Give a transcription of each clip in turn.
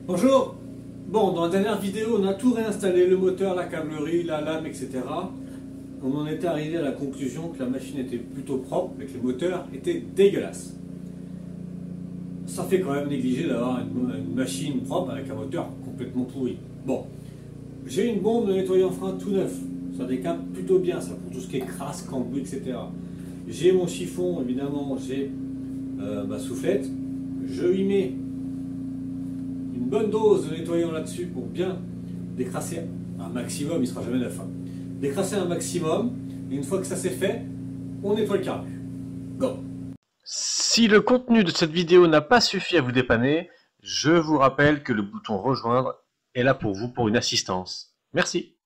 Bonjour. Bon, dans la dernière vidéo, on a tout réinstallé, le moteur, la câblerie, la lame, etc. On en était arrivé à la conclusion que la machine était plutôt propre, mais que le moteur était dégueulasse. Ça fait quand même négliger d'avoir une machine propre avec un moteur complètement pourri. Bon, j'ai une bombe de nettoyant frein tout neuf. Ça décape plutôt bien, ça, pour tout ce qui est crasse, cambouis, etc. J'ai mon chiffon, évidemment, j'ai ma soufflette. Je lui mets une bonne dose de nettoyant là-dessus pour bien décrasser un maximum, il ne sera jamais neuf. Décrasser un maximum, et une fois que ça c'est fait, on nettoie le carbu. Go! Si le contenu de cette vidéo n'a pas suffi à vous dépanner, je vous rappelle que le bouton rejoindre est là pour vous pour une assistance. Merci.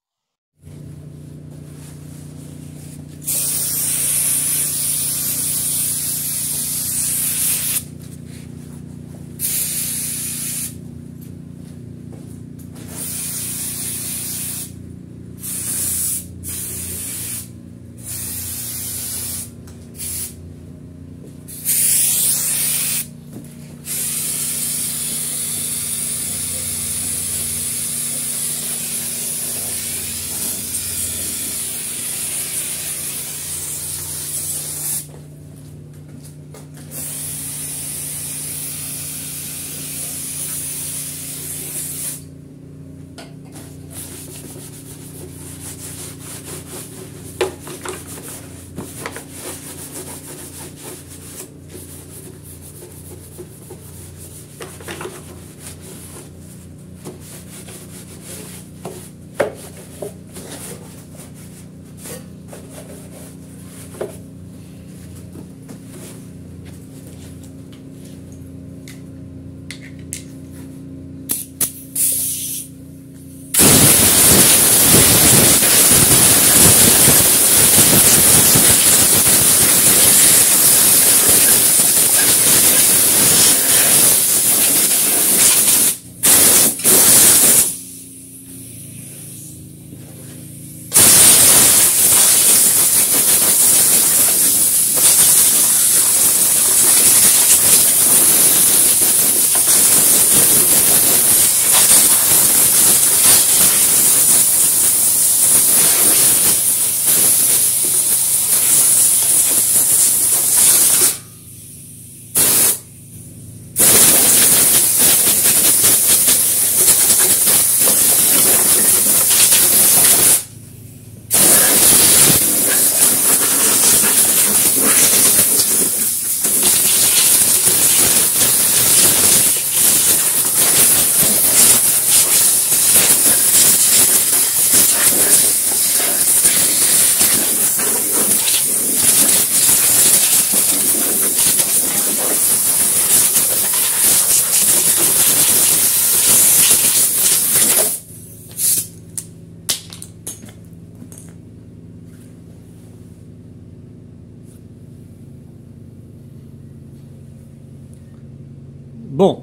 Bon,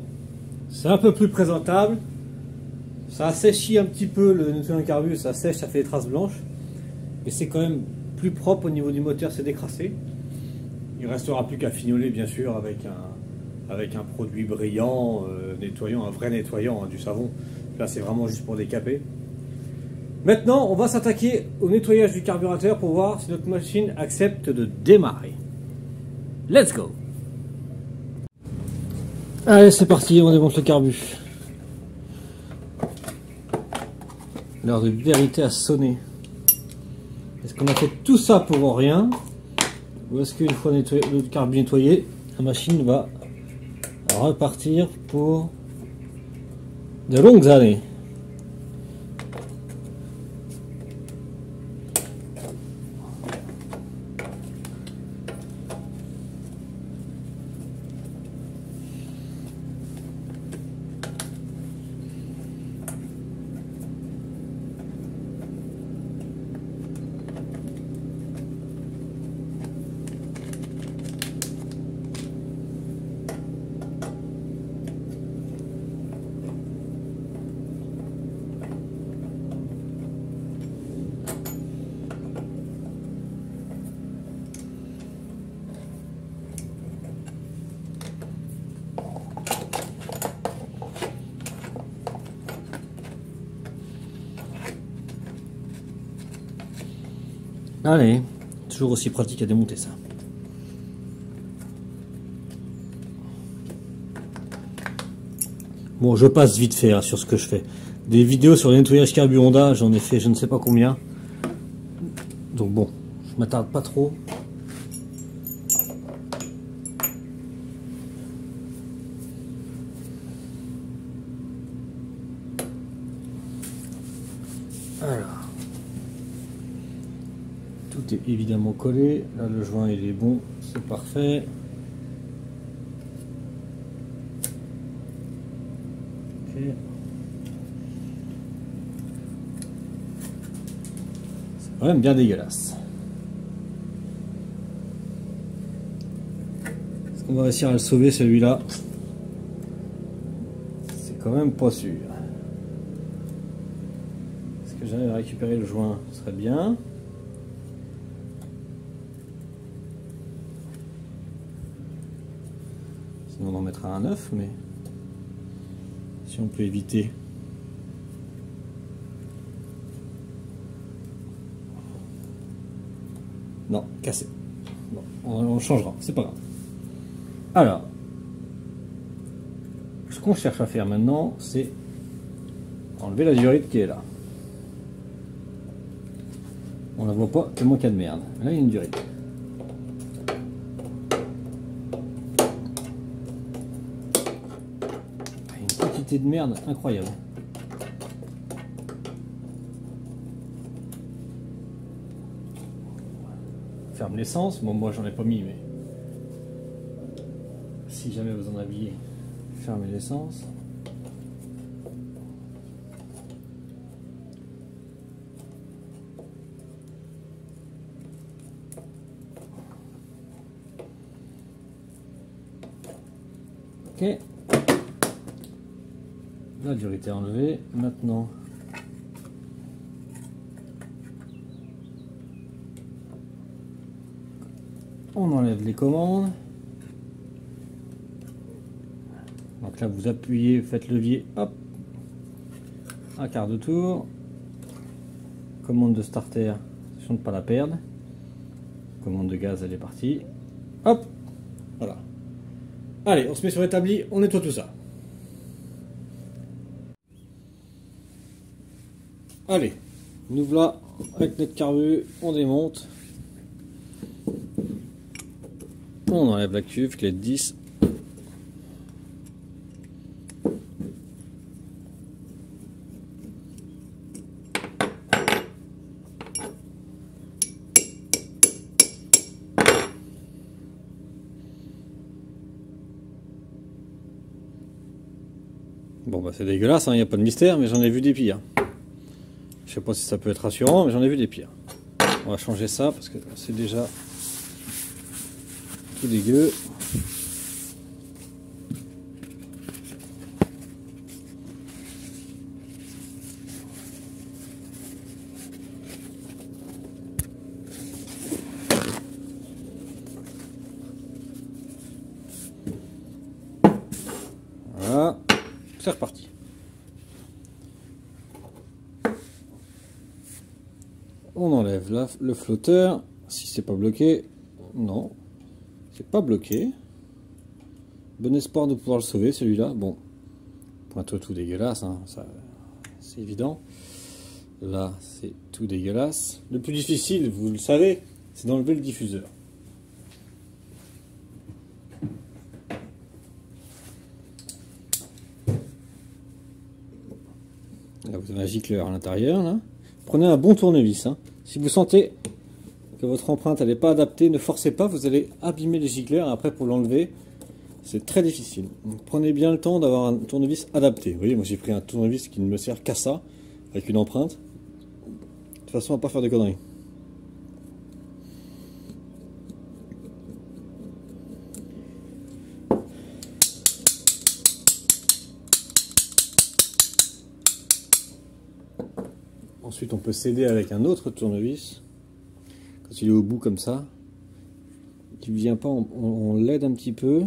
c'est un peu plus présentable. Ça asséchit un petit peu le nettoyant carbu, ça sèche, ça fait des traces blanches. Mais c'est quand même plus propre au niveau du moteur, c'est décrassé. Il ne restera plus qu'à fignoler, bien sûr, avec un produit brillant, nettoyant, un vrai nettoyant, du savon. Là, c'est vraiment juste pour décaper. Maintenant, on va s'attaquer au nettoyage du carburateur pour voir si notre machine accepte de démarrer. Let's go! Allez, c'est parti, on démonte le carbu. L'heure de vérité a sonné. Est-ce qu'on a fait tout ça pour rien? Ou est-ce qu'une fois le carbu nettoyé, la machine va repartir pour de longues années? Allez, toujours aussi pratique à démonter ça. Bon, je passe vite fait hein, sur ce que je fais. Des vidéos sur le nettoyage carburant Honda, j'en ai fait je ne sais pas combien. Donc bon, je m'attarde pas trop. Alors, tout est évidemment collé. Là, le joint il est bon, c'est parfait. Ok. C'est quand même bien dégueulasse. Est-ce qu'on va réussir à le sauver celui-là? C'est quand même pas sûr. Est-ce que j'arrive à récupérer le joint? Ce serait bien. Sinon on en mettra un neuf, mais si on peut éviter. Non, cassé. Bon, on changera, c'est pas grave. Alors, ce qu'on cherche à faire maintenant, c'est enlever la durite qui est là. On la voit pas tellement qu'il y a de merde. Là, il y a une durite. Il y a une quantité de merde incroyable. Ferme l'essence. Bon, moi, j'en ai pas mis, mais si jamais vous en aviez, fermez l'essence. Ok. La durite est enlevée. Maintenant, on enlève les commandes. Donc là, vous appuyez, faites levier, hop, un quart de tour. Commande de starter, attention de ne pas la perdre. Commande de gaz, elle est partie. Hop, voilà. Allez, on se met sur l'établi, on nettoie tout ça. Allez, nous voilà avec notre carbu, on démonte. On enlève la cuve, clé de 10. Bon bah c'est dégueulasse, il n'y a pas de mystère, mais j'en ai vu des pires. Je sais pas si ça peut être rassurant, mais j'en ai vu des pires. On va changer ça parce que c'est déjà tout dégueu. Voilà, c'est reparti. On enlève le flotteur, si c'est pas bloqué. Non, c'est pas bloqué. Bon espoir de pouvoir le sauver celui-là. Bon, pointeau tout dégueulasse, hein, ça c'est évident. Là, c'est tout dégueulasse. Le plus difficile, vous le savez, c'est d'enlever le diffuseur. Là, vous avez un gicleur à l'intérieur. Là. Prenez un bon tournevis. Hein. Si vous sentez que votre empreinte n'est pas adaptée, ne forcez pas, vous allez abîmer les gicleurs. Et après, pour l'enlever, c'est très difficile. Donc, prenez bien le temps d'avoir un tournevis adapté. Vous voyez, moi j'ai pris un tournevis qui ne me sert qu'à ça, avec une empreinte. De toute façon, à pas faire de conneries. Ensuite, on peut s'aider avec un autre tournevis. Quand il est au bout comme ça, qui ne vient pas, on l'aide un petit peu.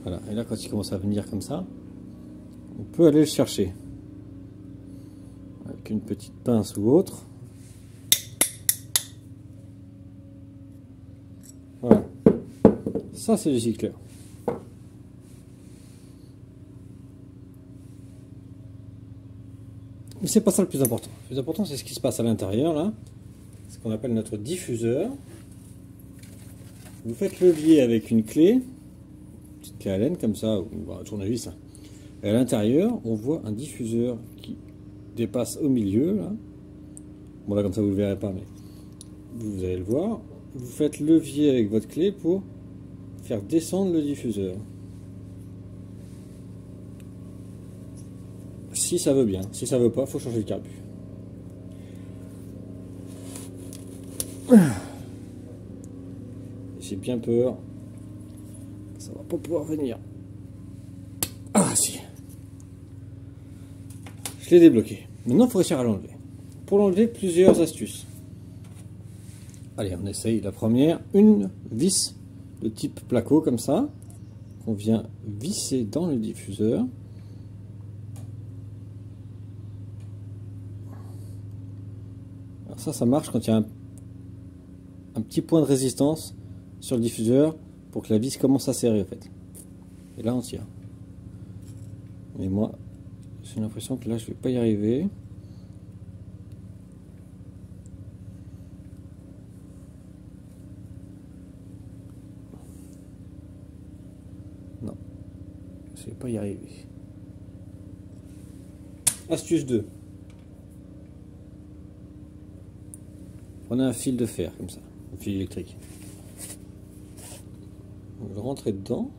Voilà, et là quand il commence à venir comme ça, on peut aller le chercher. Avec une petite pince ou autre. Voilà. Ça c'est le gicleur. Mais c'est pas ça le plus important. Le plus important c'est ce qui se passe à l'intérieur là. Ce qu'on appelle notre diffuseur. Vous faites levier avec une clé. Petite clé à laine comme ça, ou un tournevis. Et à l'intérieur, on voit un diffuseur qui dépasse au milieu là. Bon là comme ça vous le verrez pas, mais vous allez le voir. Vous faites levier avec votre clé pour faire descendre le diffuseur. Si ça veut bien, si ça veut pas, faut changer le carbu. J'ai bien peur. Ça va pas pouvoir venir. Ah si. Je l'ai débloqué. Maintenant, il faut réussir à l'enlever. Pour l'enlever, plusieurs astuces. Allez, on essaye la première. Une vis de type placo comme ça, qu'on vient visser dans le diffuseur. Alors ça marche quand il y a un petit point de résistance sur le diffuseur pour que la vis commence à serrer en fait. Et là on tire. Mais moi, j'ai l'impression que là je vais pas y arriver. Non, je vais pas y arriver. Astuce 2. Prenez un fil de fer comme ça, un fil électrique. Vous le rentrez dedans.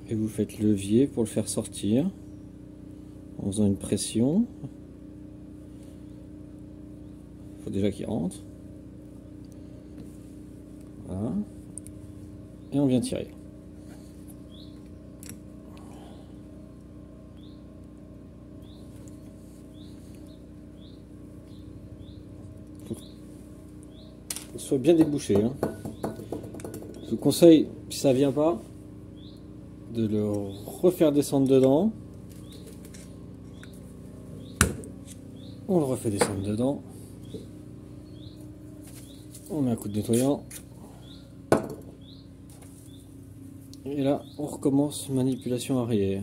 Et vous faites levier pour le faire sortir en faisant une pression. Il faut déjà qu'il rentre. Voilà. Et on vient tirer. Faut que ce soit bien débouché. Hein. Je vous conseille, si ça vient pas, de le refaire descendre dedans. On le refait descendre dedans. On met un coup de nettoyant. Et là, on recommence manipulation arrière.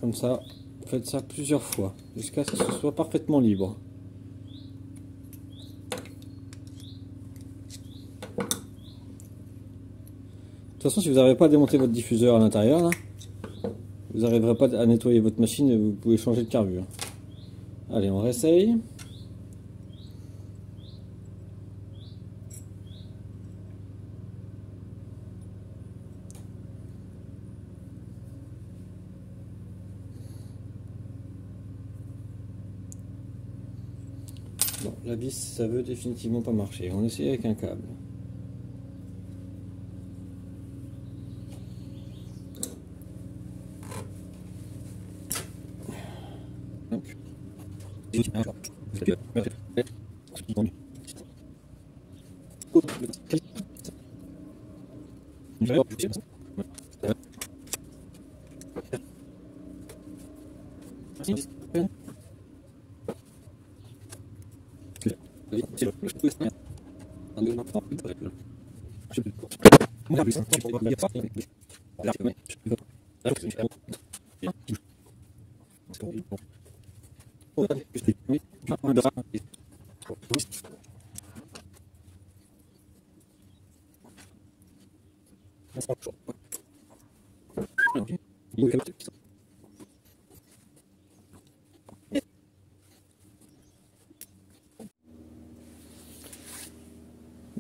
Comme ça, faites ça plusieurs fois, jusqu'à ce que ce soit parfaitement libre. De toute façon, si vous n'arrivez pas à démonter votre diffuseur à l'intérieur, là, vous n'arriverez pas à nettoyer votre machine et vous pouvez changer de carburant. Allez, on réessaye. Bon, la vis, ça veut définitivement pas marcher. On essaye avec un câble.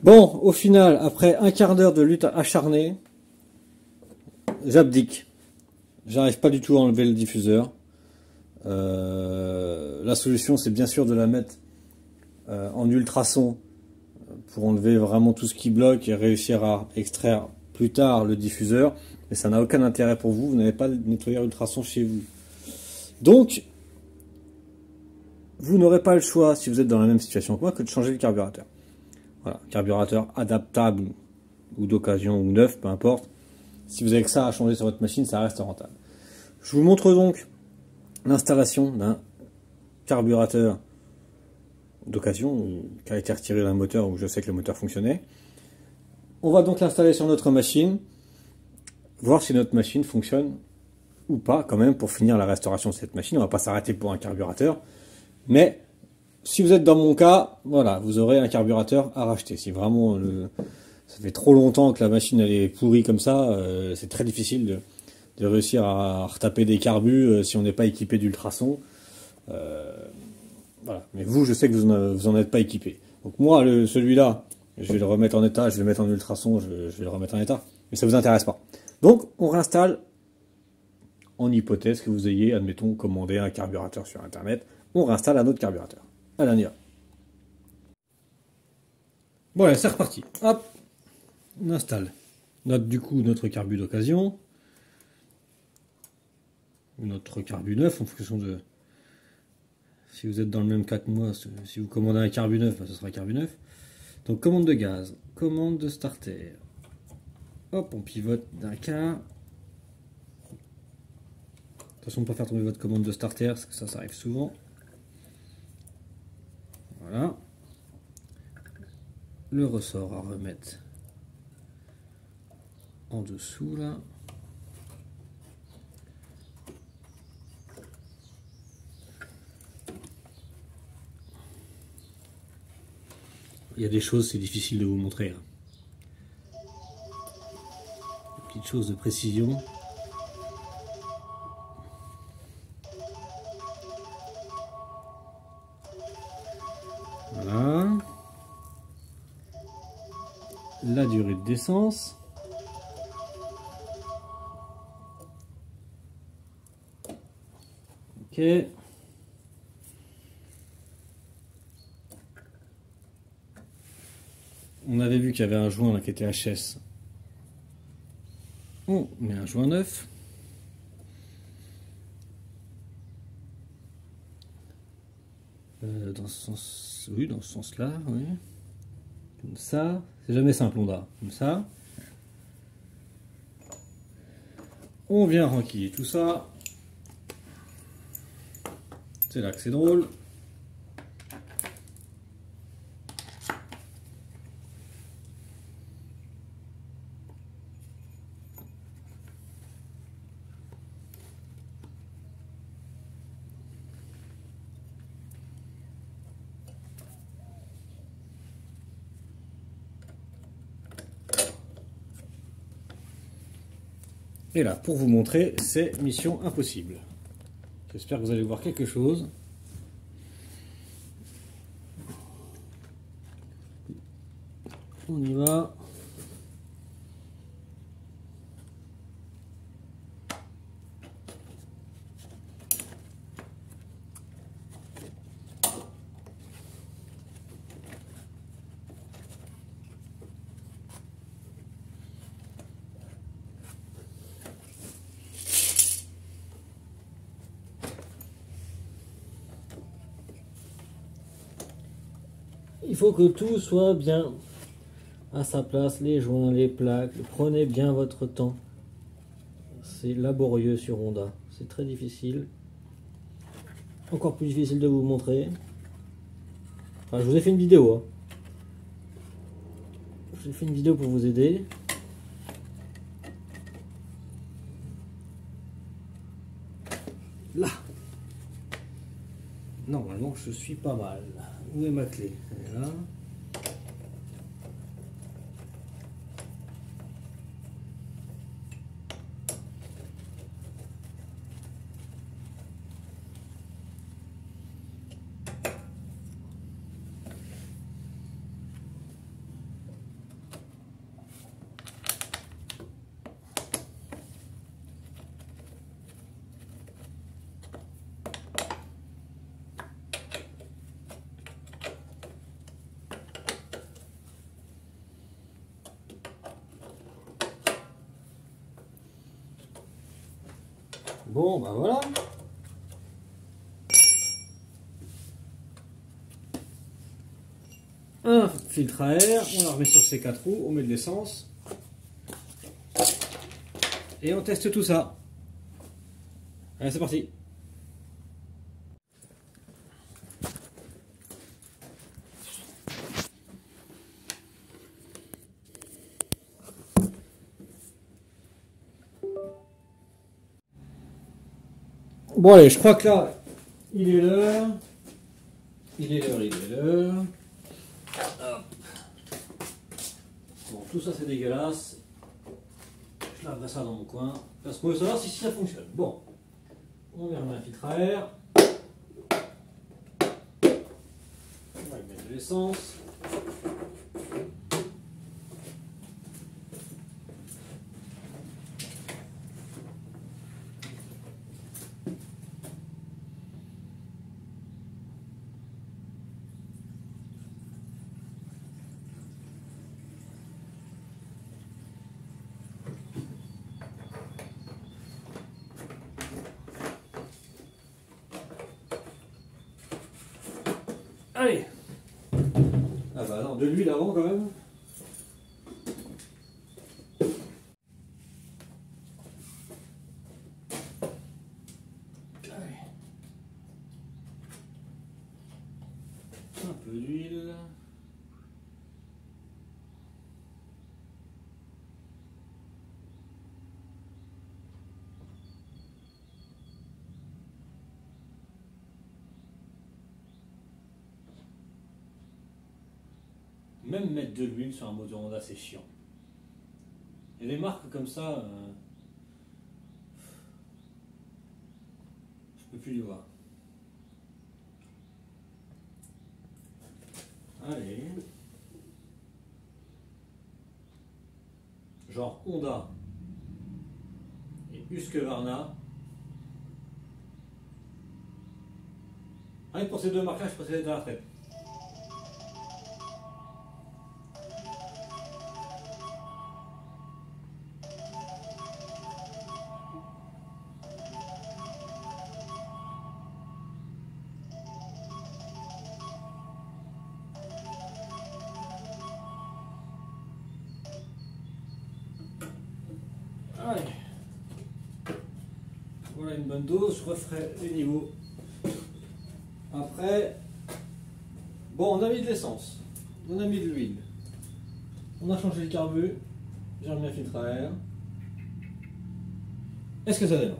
Bon, au final, après un quart d'heure de lutte acharnée, j'abdique. J'arrive pas du tout à enlever le diffuseur. La solution, c'est bien sûr de la mettre en ultrason pour enlever vraiment tout ce qui bloque et réussir à extraire plus tard le diffuseur. Mais ça n'a aucun intérêt pour vous. Vous n'avez pas de nettoyeur ultrason chez vous. Donc, vous n'aurez pas le choix, si vous êtes dans la même situation que moi, que de changer le carburateur. Voilà, carburateur adaptable ou d'occasion ou neuf, peu importe. Si vous avez que ça à changer sur votre machine, ça reste rentable. Je vous montre donc l'installation d'un carburateur d'occasion qui a été retiré d'un moteur où je sais que le moteur fonctionnait. On va donc l'installer sur notre machine, voir si notre machine fonctionne ou pas quand même pour finir la restauration de cette machine. On va pas s'arrêter pour un carburateur, mais si vous êtes dans mon cas, voilà, vous aurez un carburateur à racheter. Si vraiment ça fait trop longtemps que la machine elle est pourrie comme ça, c'est très difficile de réussir à retaper des carbus si on n'est pas équipé d'ultrasons. Voilà. Mais vous, je sais que vous en êtes pas équipé. Donc moi, celui-là, je vais le remettre en état, je vais le mettre en ultrason, je vais le remettre en état. Mais ça vous intéresse pas. Donc, on réinstalle, en hypothèse que vous ayez, admettons, commandé un carburateur sur Internet. On réinstalle un autre carburateur. Allez, on y va. Bon, allez, c'est reparti. Hop, on installe notre carbu d'occasion. Notre carbu neuf, en fonction de... Si vous êtes dans le même cas que moi, si vous commandez un carbu neuf, ben, ce sera un carbu neuf. Donc commande de gaz, commande de starter. Hop, on pivote d'un quart. Attention de ne pas faire tomber votre commande de starter, parce que ça arrive souvent. Voilà. Le ressort à remettre en dessous là. Il y a des choses, c'est difficile de vous montrer. Des petites choses de précision. Voilà. La durée d'essence. Ok. On avait vu qu'il y avait un joint là, qui était HS. On met un joint neuf. Dans ce sens, oui, dans ce sens-là, oui. Comme ça, c'est jamais simple, Honda. Comme ça. On vient renquiller tout ça. C'est là que c'est drôle. Et là, pour vous montrer, c'est mission impossible. J'espère que vous allez voir quelque chose. On y va. Il faut que tout soit bien à sa place, les joints, les plaques. Prenez bien votre temps. C'est laborieux sur Honda. C'est très difficile. Encore plus difficile de vous montrer. Enfin, je vous ai fait une vidéo. Hein. Je vous ai fait une vidéo pour vous aider. Là. Normalement, je suis pas mal. Où est ma clé? Elle est là. Bon, ben voilà. un filtre à air, on la remet sur ces 4 roues, on met de l'essence et on teste tout ça. Allez, c'est parti. Bon allez, je crois que là, il est l'heure. Il est l'heure. Bon, tout ça c'est dégueulasse. Je laverai ça dans mon coin. Parce qu'on veut savoir si ça fonctionne. Bon, on va remettre un filtre à air. On va y mettre de l'essence. Allez. Ah bah non, de l'huile avant quand même. Allez. Un peu d'huile. Même mettre de l'huile sur un moteur Honda, c'est chiant. Et les marques comme ça, je peux plus les voir. Allez. Genre Honda et Husqvarna. Rien que pour ces deux marques-là, je préfère être à la retraite. Allez. Voilà une bonne dose, je referai les niveaux. Après, bon, on a mis de l'essence, on a mis de l'huile, on a changé le carbu, j'ai remis un filtre à air. Est-ce que ça démarre?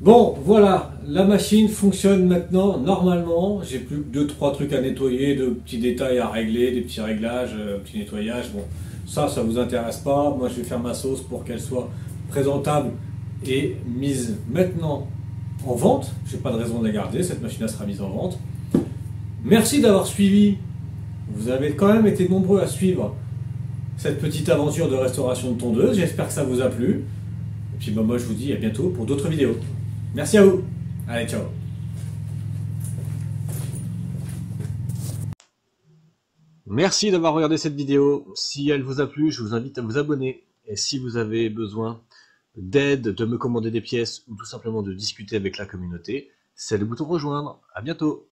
Bon, voilà, la machine fonctionne maintenant normalement. J'ai plus que 2-3 trucs à nettoyer, de petits détails à régler, des petits réglages, petit nettoyage. Bon, ça vous intéresse pas. Moi, je vais faire ma sauce pour qu'elle soit présentable et mise maintenant en vente. J'ai pas de raison de la garder. Cette machine-là sera mise en vente. Merci d'avoir suivi. Vous avez quand même été nombreux à suivre cette petite aventure de restauration de tondeuse. J'espère que ça vous a plu. Et puis, moi, je vous dis à bientôt pour d'autres vidéos. Merci à vous. Allez, ciao. Merci d'avoir regardé cette vidéo. Si elle vous a plu, je vous invite à vous abonner. Et si vous avez besoin d'aide, de me commander des pièces ou tout simplement de discuter avec la communauté, c'est le bouton rejoindre. À bientôt.